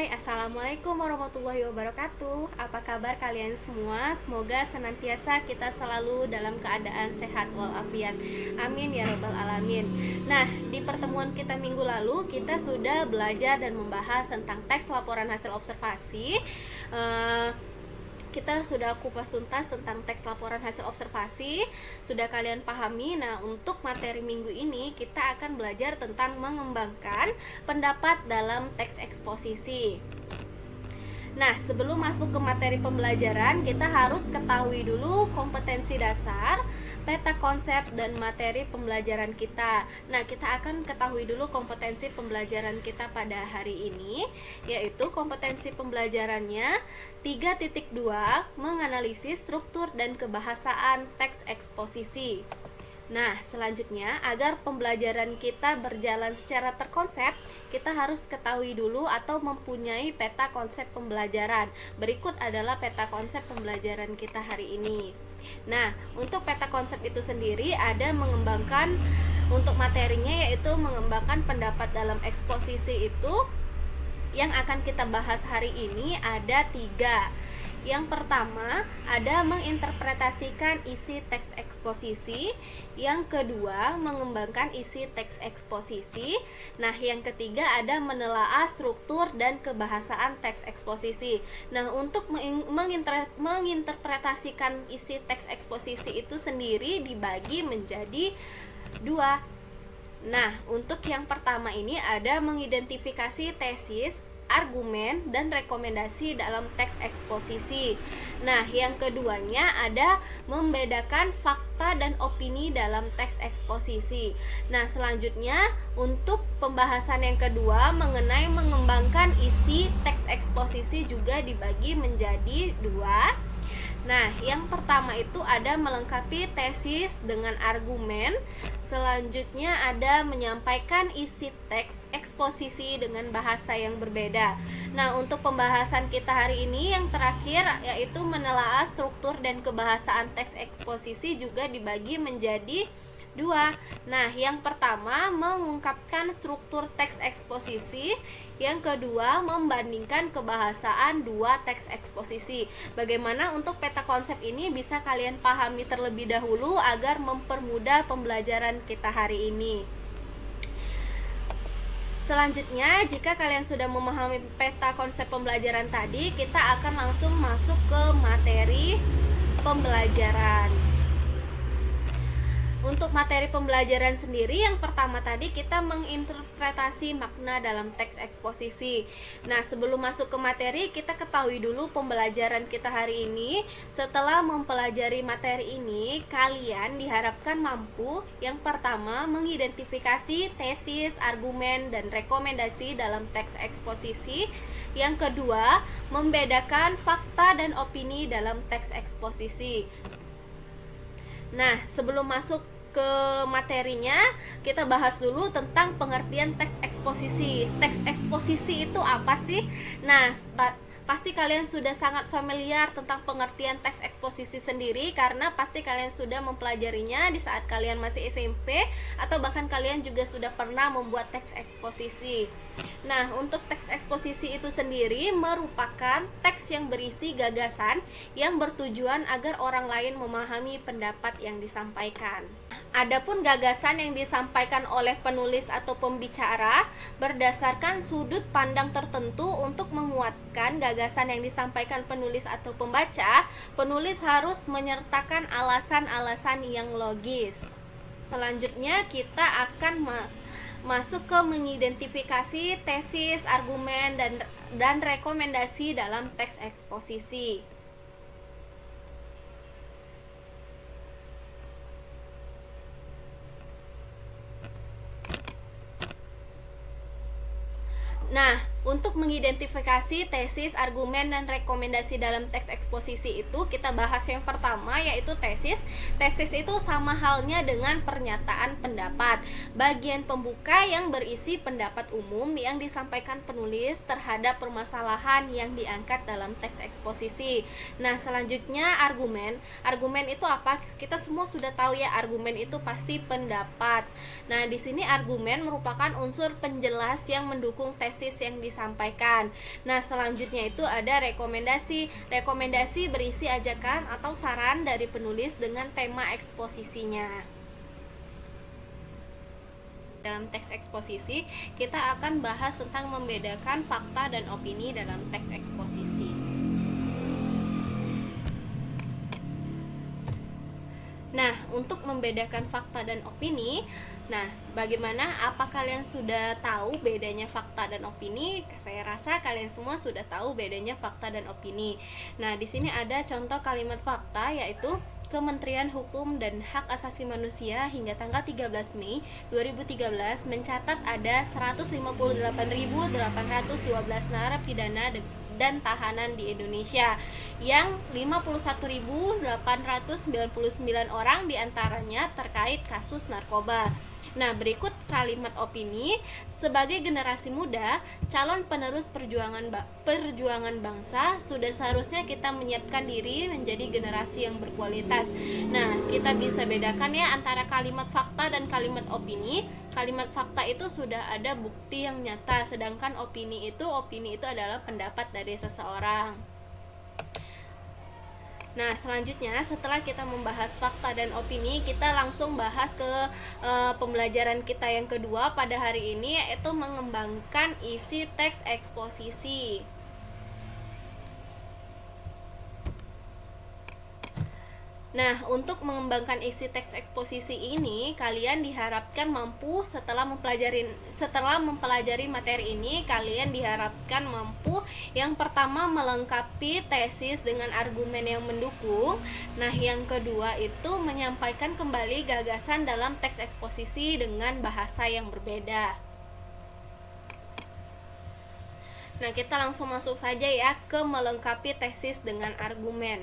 Hai, Assalamualaikum warahmatullahi wabarakatuh. Apa kabar kalian semua? Semoga senantiasa kita selalu dalam keadaan sehat walafiat. Amin ya rabbal alamin. Nah, di pertemuan kita minggu lalu kita sudah belajar dan membahas tentang teks laporan hasil observasi. Kita sudah kupas tuntas tentang teks laporan hasil observasi, sudah kalian pahami. Nah, untuk materi minggu ini kita akan belajar tentang mengembangkan pendapat dalam teks eksposisi. Nah, sebelum masuk ke materi pembelajaran, kita harus ketahui dulu kompetensi dasar, peta konsep, dan materi pembelajaran kita. Nah, kita akan ketahui dulu kompetensi pembelajaran kita pada hari ini, yaitu kompetensi pembelajarannya 3.2, menganalisis struktur dan kebahasaan teks eksposisi. Nah, selanjutnya, agar pembelajaran kita berjalan secara terkonsep, kita harus ketahui dulu atau mempunyai peta konsep pembelajaran. Berikut adalah peta konsep pembelajaran kita hari ini. Nah, untuk peta konsep itu sendiri ada mengembangkan, untuk materinya yaitu mengembangkan pendapat dalam eksposisi itu. Yang akan kita bahas hari ini ada 3. Yang pertama, ada menginterpretasikan isi teks eksposisi. Yang kedua, mengembangkan isi teks eksposisi. Nah, yang ketiga ada menelaah struktur dan kebahasaan teks eksposisi. Nah, untuk menginterpretasikan isi teks eksposisi itu sendiri dibagi menjadi 2. Nah, untuk yang pertama ini ada mengidentifikasi tesis, argumen, dan rekomendasi dalam teks eksposisi. Nah, yang keduanya ada membedakan fakta dan opini dalam teks eksposisi. Nah, selanjutnya untuk pembahasan yang kedua mengenai mengembangkan isi teks eksposisi juga dibagi menjadi 2. Nah, yang pertama itu ada melengkapi tesis dengan argumen. Selanjutnya ada menyampaikan isi teks eksposisi dengan bahasa yang berbeda. Nah, untuk pembahasan kita hari ini yang terakhir yaitu menelaah struktur dan kebahasaan teks eksposisi juga dibagi menjadi 2. Nah, yang pertama mengungkapkan struktur teks eksposisi, yang kedua membandingkan kebahasaan 2 teks eksposisi. Bagaimana untuk peta konsep ini bisa kalian pahami terlebih dahulu agar mempermudah pembelajaran kita hari ini. Selanjutnya, jika kalian sudah memahami peta konsep pembelajaran tadi, kita akan langsung masuk ke materi pembelajaran. Untuk materi pembelajaran sendiri, yang pertama tadi kita menginterpretasi makna dalam teks eksposisi. Nah, sebelum masuk ke materi, kita ketahui dulu pembelajaran kita hari ini. Setelah mempelajari materi ini, kalian diharapkan mampu yang pertama mengidentifikasi tesis, argumen, dan rekomendasi dalam teks eksposisi. Yang kedua, membedakan fakta dan opini dalam teks eksposisi. Nah, sebelum masuk ke materinya, kita bahas dulu tentang pengertian teks eksposisi. Teks eksposisi itu apa sih? Nah, pasti kalian sudah sangat familiar tentang pengertian teks eksposisi sendiri karena pasti kalian sudah mempelajarinya di saat kalian masih SMP atau bahkan kalian juga sudah pernah membuat teks eksposisi. Nah, untuk teks eksposisi itu sendiri merupakan teks yang berisi gagasan yang bertujuan agar orang lain memahami pendapat yang disampaikan. Adapun gagasan yang disampaikan oleh penulis atau pembicara berdasarkan sudut pandang tertentu. Untuk menguatkan gagasan yang disampaikan penulis atau pembaca, penulis harus menyertakan alasan-alasan yang logis. Selanjutnya kita akan masuk ke mengidentifikasi tesis, argumen, dan rekomendasi dalam teks eksposisi. Nah, untuk mengidentifikasi tesis, argumen, dan rekomendasi dalam teks eksposisi itu kita bahas yang pertama yaitu tesis. Tesis itu sama halnya dengan pernyataan pendapat, bagian pembuka yang berisi pendapat umum yang disampaikan penulis terhadap permasalahan yang diangkat dalam teks eksposisi. Nah, selanjutnya argumen. Argumen itu apa? Kita semua sudah tahu ya, argumen itu pasti pendapat. Nah, di sini argumen merupakan unsur penjelas yang mendukung tesis yang disampaikan. Nah, selanjutnya itu ada rekomendasi. Rekomendasi berisi ajakan atau saran dari penulis dengan tema eksposisinya. Dalam teks eksposisi, kita akan bahas tentang membedakan fakta dan opini dalam teks eksposisi. Nah, untuk membedakan fakta dan opini, bagaimana? Apa kalian sudah tahu bedanya fakta dan opini? Saya rasa kalian semua sudah tahu bedanya fakta dan opini. Nah, di sini ada contoh kalimat fakta, yaitu Kementerian Hukum dan Hak Asasi Manusia hingga tanggal 13 Mei 2013 mencatat ada 158.812 narapidana dan tahanan di Indonesia, yang 51.899 orang diantaranya terkait kasus narkoba. Nah, berikut kalimat opini. Sebagai generasi muda, calon penerus perjuangan bangsa, sudah seharusnya kita menyiapkan diri menjadi generasi yang berkualitas. Nah, kita bisa bedakan ya antara kalimat fakta dan kalimat opini. Kalimat fakta itu sudah ada bukti yang nyata, sedangkan opini itu adalah pendapat dari seseorang. Nah, selanjutnya setelah kita membahas fakta dan opini, kita langsung bahas ke pembelajaran kita yang kedua pada hari ini, yaitu mengembangkan isi teks eksposisi. Nah, untuk mengembangkan isi teks eksposisi ini, kalian diharapkan mampu setelah mempelajari materi ini, kalian diharapkan mampu yang pertama melengkapi tesis dengan argumen yang mendukung. Nah, yang kedua itu menyampaikan kembali gagasan dalam teks eksposisi dengan bahasa yang berbeda. Nah, kita langsung masuk saja ya ke melengkapi tesis dengan argumen.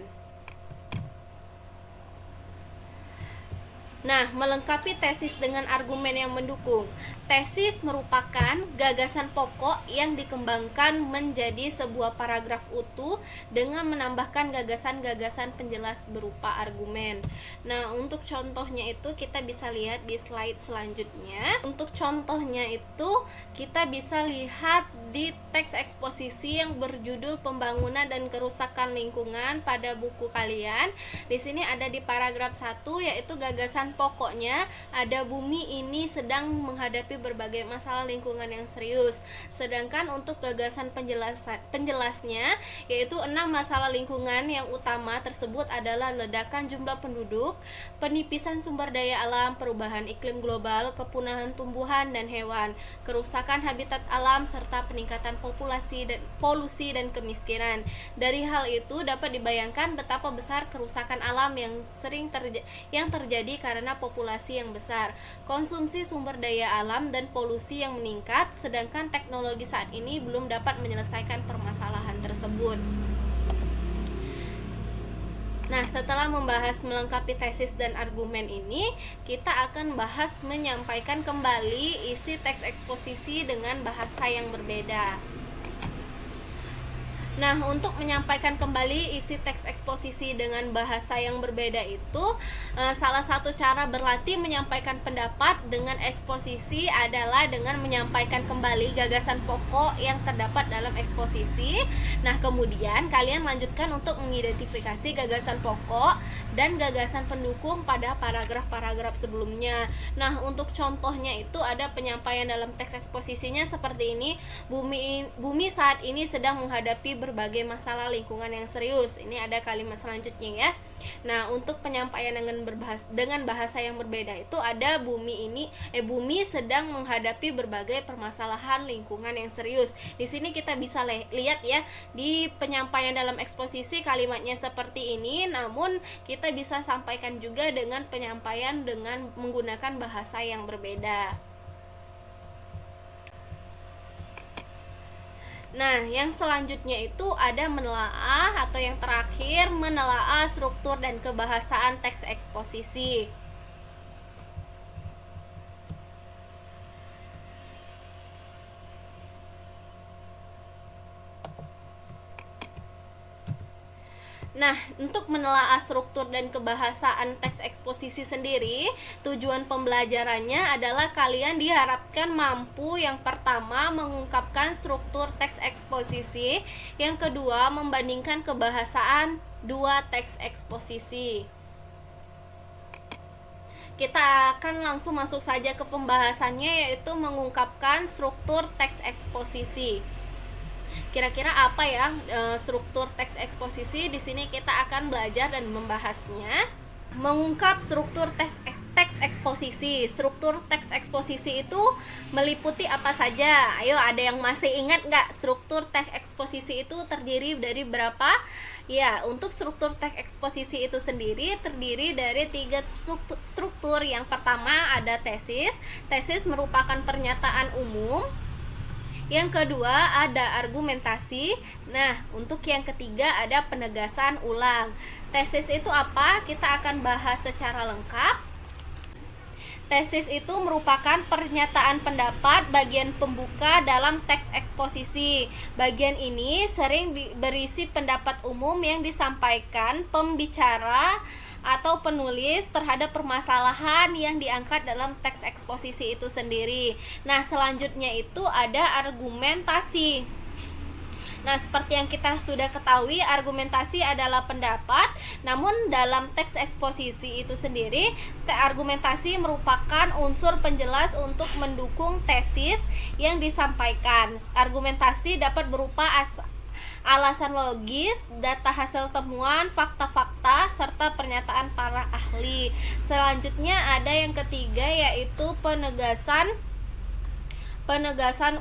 Nah, melengkapi tesis dengan argumen yang mendukung. Tesis merupakan gagasan pokok yang dikembangkan menjadi sebuah paragraf utuh dengan menambahkan gagasan-gagasan penjelas berupa argumen. Nah, untuk contohnya itu kita bisa lihat di slide selanjutnya. Untuk contohnya itu kita bisa lihat di teks eksposisi yang berjudul Pembangunan dan Kerusakan Lingkungan pada buku kalian. Di sini ada di paragraf 1, yaitu gagasan pokoknya ada bumi ini sedang menghadapi berbagai masalah lingkungan yang serius. Sedangkan untuk gagasan penjelasnya, yaitu 6 masalah lingkungan yang utama tersebut adalah ledakan jumlah penduduk, penipisan sumber daya alam, perubahan iklim global, kepunahan tumbuhan dan hewan, kerusakan habitat alam, serta peningkatan polusi dan kemiskinan. Dari hal itu dapat dibayangkan betapa besar kerusakan alam yang terjadi karena populasi yang besar, konsumsi sumber daya alam, dan polusi yang meningkat, sedangkan teknologi saat ini belum dapat menyelesaikan permasalahan tersebut. Nah, setelah membahas melengkapi tesis dan argumen ini, kita akan bahas menyampaikan kembali isi teks eksposisi dengan bahasa yang berbeda. Nah, untuk menyampaikan kembali isi teks eksposisi dengan bahasa yang berbeda itu, salah satu cara berlatih menyampaikan pendapat dengan eksposisi adalah dengan menyampaikan kembali gagasan pokok yang terdapat dalam eksposisi. Nah, kemudian kalian lanjutkan untuk mengidentifikasi gagasan pokok dan gagasan pendukung pada paragraf-paragraf sebelumnya. Nah, untuk contohnya itu ada penyampaian dalam teks eksposisinya seperti ini. Bumi saat ini sedang menghadapi berbagai masalah lingkungan yang serius. Ini ada kalimat selanjutnya ya. Nah, untuk penyampaian dengan bahasa yang berbeda itu ada bumi sedang menghadapi berbagai permasalahan lingkungan yang serius. Di sini kita bisa lihat ya, di penyampaian dalam eksposisi kalimatnya seperti ini, namun kita bisa sampaikan juga dengan penyampaian dengan menggunakan bahasa yang berbeda. Nah, yang selanjutnya itu ada menelaah, atau yang terakhir menelaah struktur dan kebahasaan teks eksposisi. Nah, untuk menelaah struktur dan kebahasaan teks eksposisi sendiri, tujuan pembelajarannya adalah kalian diharapkan mampu yang pertama mengungkapkan struktur teks eksposisi, yang kedua membandingkan kebahasaan dua teks eksposisi. Kita akan langsung masuk saja ke pembahasannya, yaitu mengungkapkan struktur teks eksposisi. Kira-kira apa ya struktur teks eksposisi? Di sini kita akan belajar dan membahasnya. Mengungkap struktur teks eksposisi. Struktur teks eksposisi itu meliputi apa saja? Ayo, ada yang masih ingat nggak struktur teks eksposisi itu terdiri dari berapa? Ya, untuk struktur teks eksposisi itu sendiri terdiri dari 3 struktur. Yang pertama ada tesis. Tesis merupakan pernyataan umum. Yang kedua ada argumentasi. Nah, untuk yang ketiga ada penegasan ulang. Tesis itu apa? Kita akan bahas secara lengkap. Tesis itu merupakan pernyataan pendapat bagian pembuka dalam teks eksposisi. Bagian ini sering berisi pendapat umum yang disampaikan pembicara atau penulis terhadap permasalahan yang diangkat dalam teks eksposisi itu sendiri. Nah, selanjutnya itu ada argumentasi. Nah, seperti yang kita sudah ketahui, argumentasi adalah pendapat, namun dalam teks eksposisi itu sendiri, argumentasi merupakan unsur penjelas untuk mendukung tesis yang disampaikan. Argumentasi dapat berupa alasan logis, data hasil temuan, fakta-fakta, serta pernyataan para ahli. Selanjutnya ada yang ketiga, yaitu penegasan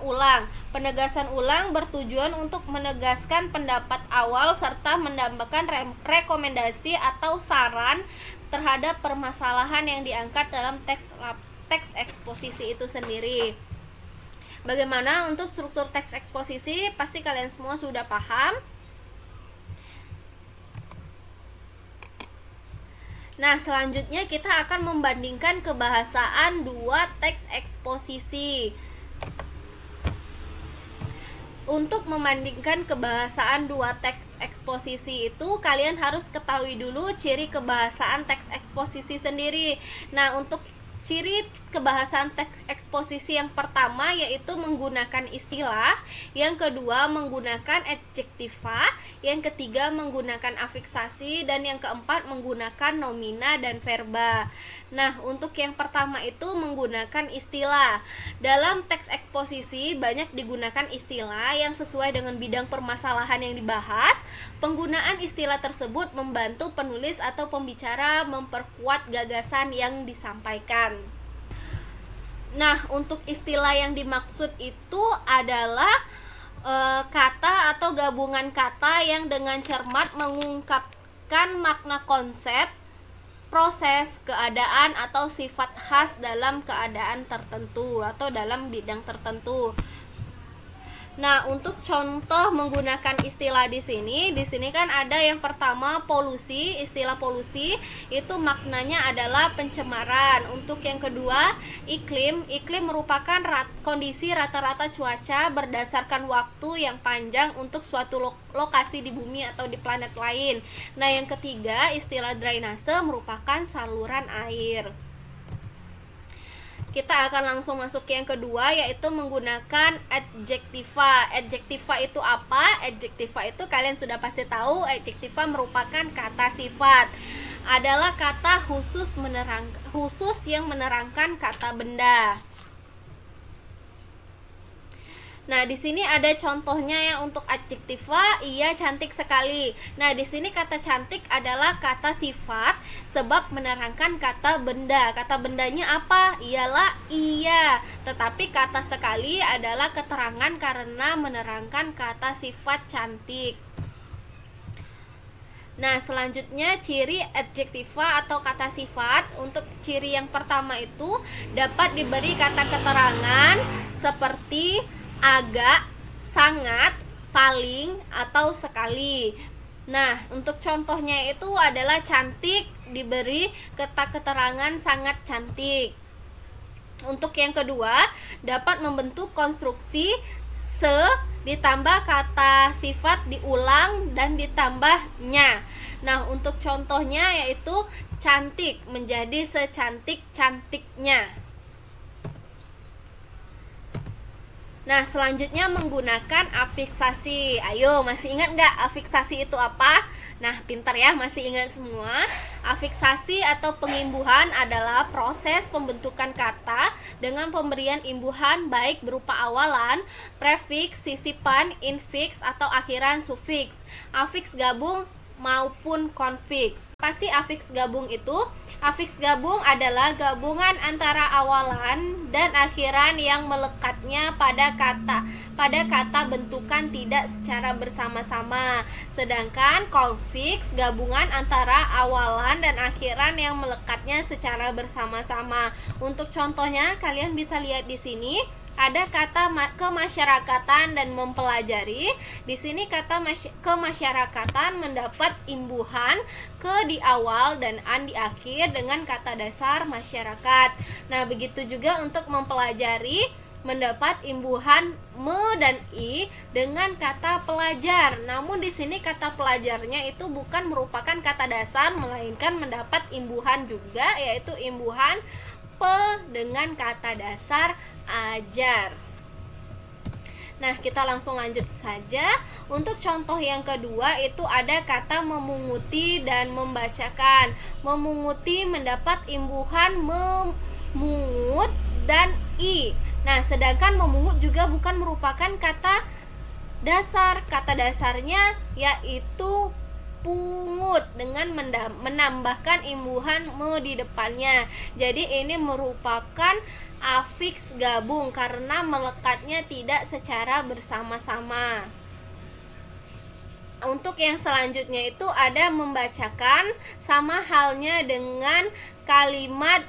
ulang. Penegasan ulang bertujuan untuk menegaskan pendapat awal serta menambahkan rekomendasi atau saran terhadap permasalahan yang diangkat dalam teks eksposisi itu sendiri. Bagaimana untuk struktur teks eksposisi? Pasti kalian semua sudah paham. Nah, selanjutnya kita akan membandingkan kebahasaan dua teks eksposisi. Untuk membandingkan kebahasaan dua teks eksposisi itu, kalian harus ketahui dulu ciri kebahasaan teks eksposisi sendiri. Nah, untuk ciri kebahasaan teks eksposisi yang pertama yaitu menggunakan istilah, yang kedua menggunakan adjektiva, yang ketiga menggunakan afiksasi, dan yang keempat menggunakan nomina dan verba. Nah, untuk yang pertama itu menggunakan istilah. Dalam teks eksposisi banyak digunakan istilah yang sesuai dengan bidang permasalahan yang dibahas. Penggunaan istilah tersebut membantu penulis atau pembicara memperkuat gagasan yang disampaikan. Nah, untuk istilah yang dimaksud itu adalah kata atau gabungan kata yang dengan cermat mengungkapkan makna konsep, proses, keadaan, atau sifat khas dalam keadaan tertentu atau dalam bidang tertentu. Nah, untuk contoh menggunakan istilah di sini kan ada yang pertama polusi. Istilah polusi itu maknanya adalah pencemaran. Untuk yang kedua, iklim. Iklim merupakan kondisi rata-rata cuaca berdasarkan waktu yang panjang untuk suatu lokasi di bumi atau di planet lain. Nah, yang ketiga, istilah drainase merupakan saluran air. Kita akan langsung masuk ke yang kedua, yaitu menggunakan adjektiva. Adjektiva itu apa? Adjektiva itu kalian sudah pasti tahu. Adjektiva merupakan kata sifat. Adalah kata khusus yang menerangkan kata benda. Nah, di sini ada contohnya ya untuk adjektiva, ia cantik sekali. Nah, di sini kata cantik adalah kata sifat sebab menerangkan kata benda. Kata bendanya apa? Ialah ia. Tetapi kata sekali adalah keterangan karena menerangkan kata sifat cantik. Nah, selanjutnya ciri adjektiva atau kata sifat. Untuk ciri yang pertama itu dapat diberi kata keterangan seperti agak, sangat, paling, atau sekali. Nah, untuk contohnya itu adalah cantik diberi kata keterangan sangat cantik. Untuk yang kedua, dapat membentuk konstruksi se, ditambah kata sifat diulang dan ditambahnya. Nah, untuk contohnya yaitu cantik menjadi secantik-cantiknya. Nah, selanjutnya menggunakan afiksasi. Ayo, masih ingat nggak afiksasi itu apa? Nah, pintar ya, masih ingat semua. Afiksasi atau pengimbuhan adalah proses pembentukan kata dengan pemberian imbuhan baik berupa awalan, prefiks, sisipan, infiks, atau akhiran sufiks, afiks gabung maupun konfiks. Pasti afiks gabung itu? Afiks gabung adalah gabungan antara awalan dan akhiran yang melekatnya pada kata bentukan tidak secara bersama-sama. Sedangkan konfiks gabungan antara awalan dan akhiran yang melekatnya secara bersama-sama. Untuk contohnya kalian bisa lihat di sini. Ada kata kemasyarakatan dan mempelajari. Di sini kata kemasyarakatan mendapat imbuhan ke di awal dan an di akhir dengan kata dasar masyarakat. Nah, begitu juga untuk mempelajari mendapat imbuhan me dan i dengan kata pelajar. Namun di sini kata pelajarnya itu bukan merupakan kata dasar melainkan mendapat imbuhan juga, yaitu imbuhan pe dengan kata dasar ajar. Nah, kita langsung lanjut saja. Untuk contoh yang kedua itu ada kata memunguti dan membacakan. Memunguti mendapat imbuhan memungut dan i. Nah, sedangkan memungut juga bukan merupakan kata dasar. Kata dasarnya yaitu pungut dengan menambahkan imbuhan me di depannya. Jadi ini merupakan afiks gabung karena melekatnya tidak secara bersama-sama. Untuk yang selanjutnya itu ada membacakan, sama halnya dengan kalimat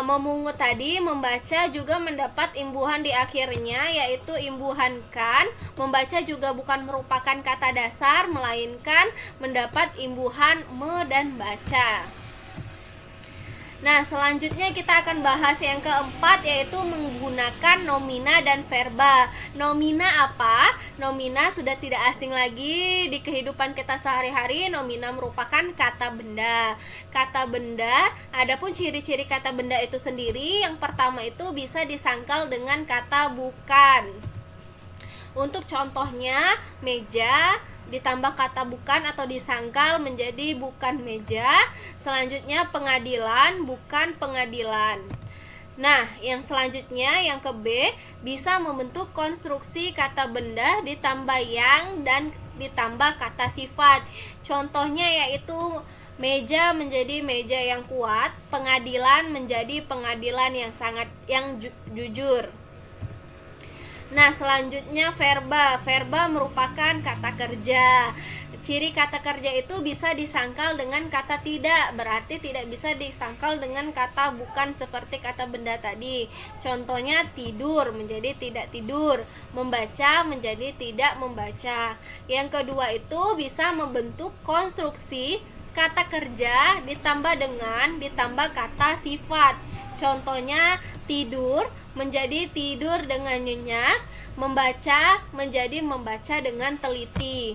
memungut tadi. Membaca juga mendapat imbuhan di akhirnya yaitu imbuhan kan. Membaca juga bukan merupakan kata dasar melainkan mendapat imbuhan me dan baca. Nah, selanjutnya kita akan bahas yang keempat yaitu menggunakan nomina dan verba. Nomina apa? Nomina sudah tidak asing lagi di kehidupan kita sehari-hari. Nomina merupakan kata benda. Kata benda, adapun ciri-ciri kata benda itu sendiri, yang pertama itu bisa disangkal dengan kata bukan. Untuk contohnya, meja ditambah kata bukan atau disangkal menjadi bukan meja. Selanjutnya pengadilan, bukan pengadilan. Nah, yang selanjutnya yang ke B, bisa membentuk konstruksi kata benda ditambah yang dan ditambah kata sifat. Contohnya yaitu meja menjadi meja yang kuat, pengadilan menjadi pengadilan yang jujur. Nah, selanjutnya verba. Verba merupakan kata kerja. Ciri kata kerja itu bisa disangkal dengan kata tidak, berarti tidak bisa disangkal dengan kata bukan seperti kata benda tadi. Contohnya tidur menjadi tidak tidur, membaca menjadi tidak membaca. Yang kedua itu bisa membentuk konstruksi kata kerja ditambah kata sifat. Contohnya tidur menjadi tidur dengan nyenyak, membaca menjadi membaca dengan teliti.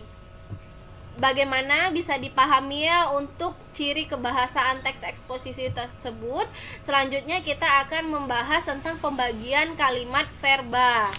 Bagaimana bisa dipahami ya untuk ciri kebahasaan teks eksposisi tersebut? Selanjutnya kita akan membahas tentang pembagian kalimat verba.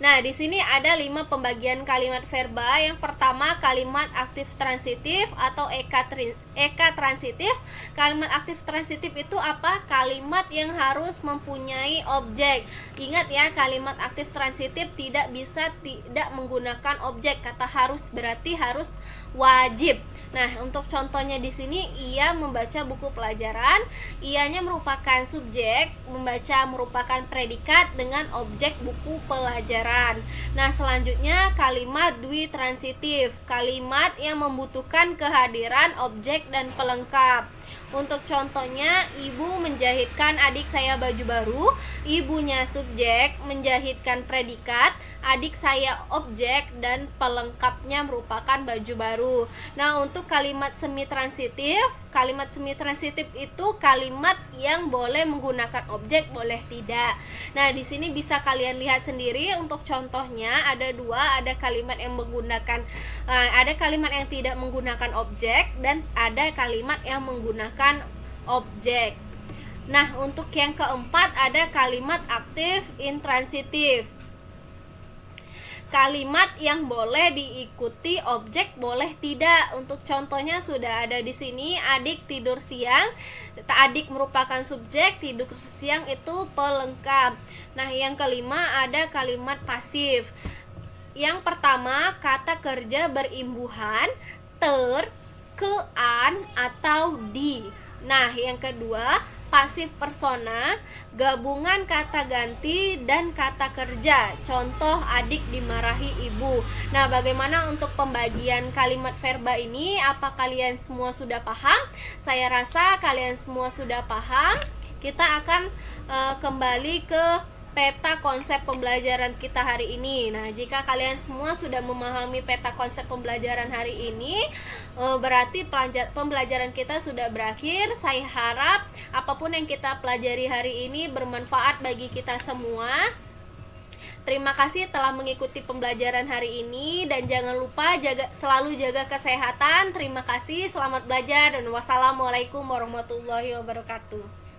Nah, di sini ada 5 pembagian kalimat verba. Yang pertama, kalimat aktif transitif atau eka transitif. Kalimat aktif transitif itu apa? Kalimat yang harus mempunyai objek. Ingat ya, kalimat aktif transitif tidak bisa tidak menggunakan objek. Kata harus berarti harus wajib. Nah, untuk contohnya di sini, ia membaca buku pelajaran. Ianya merupakan subjek, membaca merupakan predikat dengan objek buku pelajaran. Nah, selanjutnya kalimat dwi transitif, kalimat yang membutuhkan kehadiran objek dan pelengkap. Untuk contohnya, ibu menjahitkan adik saya baju baru. Ibunya subjek, menjahitkan predikat, adik saya objek, dan pelengkapnya merupakan baju baru. Nah, untuk kalimat semi transitif kalimat semitransitif itu kalimat yang boleh menggunakan objek, boleh tidak. Nah, di sini bisa kalian lihat sendiri untuk contohnya ada dua, ada kalimat yang menggunakan ada kalimat yang tidak menggunakan objek dan ada kalimat yang menggunakan objek. Nah, untuk yang keempat ada kalimat aktif intransitif. Kalimat yang boleh diikuti objek, boleh tidak. Untuk contohnya sudah ada di sini, adik tidur siang. Adik merupakan subjek, tidur siang itu pelengkap. Nah, yang kelima ada kalimat pasif. Yang pertama, kata kerja berimbuhan ter, ke, an, atau di. Nah, yang kedua, pasif persona, gabungan kata ganti dan kata kerja. Contoh, adik dimarahi ibu. Nah, bagaimana untuk pembagian kalimat verba ini? Apa kalian semua sudah paham? Saya rasa kalian semua sudah paham. Kita akan kembali ke peta konsep pembelajaran kita hari ini. Nah, jika kalian semua sudah memahami peta konsep pembelajaran hari ini, berarti pembelajaran kita sudah berakhir. Saya harap apapun yang kita pelajari hari ini bermanfaat bagi kita semua. Terima kasih telah mengikuti pembelajaran hari ini dan jangan lupa selalu jaga kesehatan. Terima kasih, selamat belajar dan wassalamualaikum warahmatullahi wabarakatuh.